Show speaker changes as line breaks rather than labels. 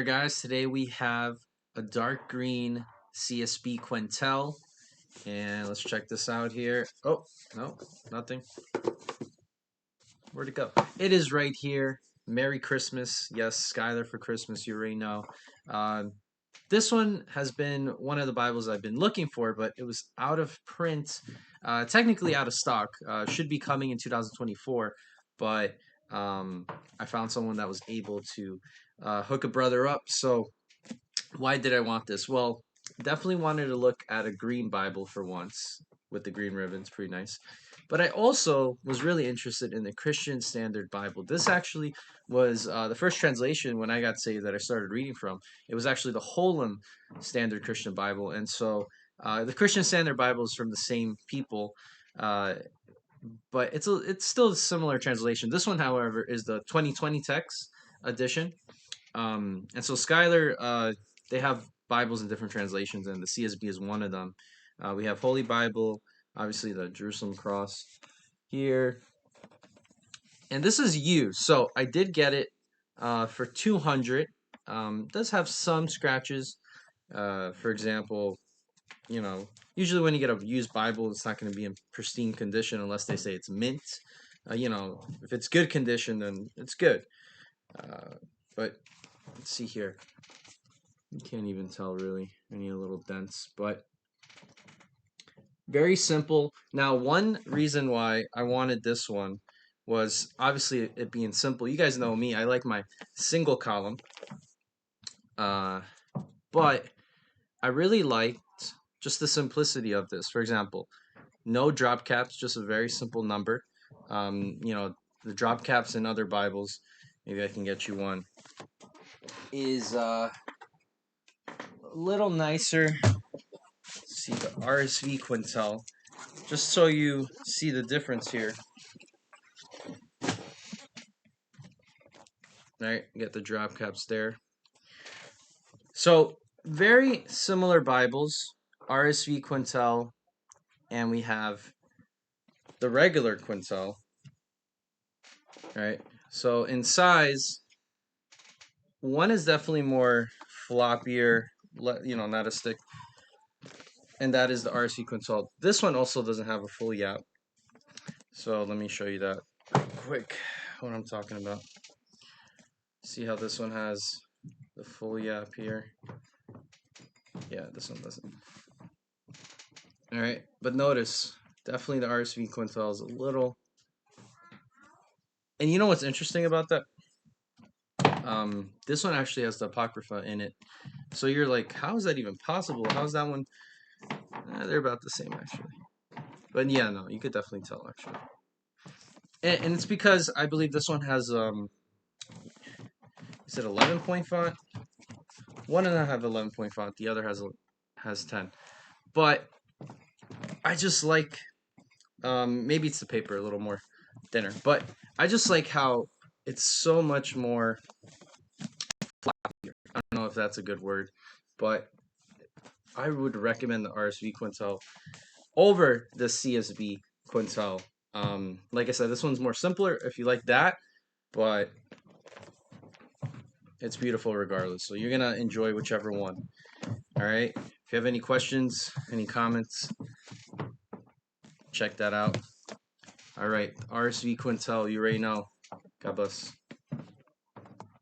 Guys, today we have a dark green CSB Quentel, and let's check this out here. Oh, no, nothing. Where'd it go? It is right here. Merry Christmas. Yes, Schuyler for Christmas, you already know. Uh, this one has been one of the Bibles I've been looking for, but it was out of print, technically out of stock. Should be coming in 2024, but I found someone that was able to hook a brother up. So why did I want this? Well, definitely wanted to look at a green Bible for once with the green ribbons, pretty nice. But I also was really interested in the Christian Standard Bible. This actually was the first translation when I got saved that I started reading from. It was actually the Holem Standard Christian Bible, and so the Christian Standard Bible is from the same people, uh, but it's still a similar translation. This one, however, is the 2020 text edition, and so Schuyler, they have Bibles in different translations, and the CSB is one of them. We have Holy Bible, obviously the Jerusalem Cross here, and this is used. So I did get it for 200. Does have some scratches. For example, usually when you get a used Bible, it's not going to be in pristine condition unless they say it's mint. If it's good condition, then it's good. But let's see here. You can't even tell really any little dents, but very simple. Now, one reason why I wanted this one was obviously it being simple. You guys know me, I like my single column, uh, but I really liked just the simplicity of this. For example, no drop caps, just a very simple number. The drop caps in other Bibles, maybe I can get you one, is a little nicer. See the RSV Quentel, just so you see the difference here. All right, get the drop caps there. So very similar Bibles, RSV Quentel, and we have the regular Quentel. Right. So in size, one is definitely more floppier, not as thick, and that is the RSV Quentel. This one also doesn't have a full yap. So let me show you that quick. What I'm talking about. See how this one has the full yap here. Yeah, this one doesn't. All right, but notice definitely the RSV Quintel is a little. And you know what's interesting about that? This one actually has the Apocrypha in it. So you're like, how is that even possible? How's that one? They're about the same actually. But yeah, no, you could definitely tell actually. And it's because I believe this one has is it 11-point font? One of them have 11-point font. The other has 10. But I just like maybe it's the paper a little more thinner, but I just like how it's so much more flappier. I don't know if that's a good word, but I would recommend the RSV Quintel over the CSB Quintel. Like I said, this one's more simpler if you like that, but it's beautiful regardless. So you're gonna enjoy whichever one. All right. If you have any questions, any comments, check that out. All right, RSV Quintel, you already know. God bless.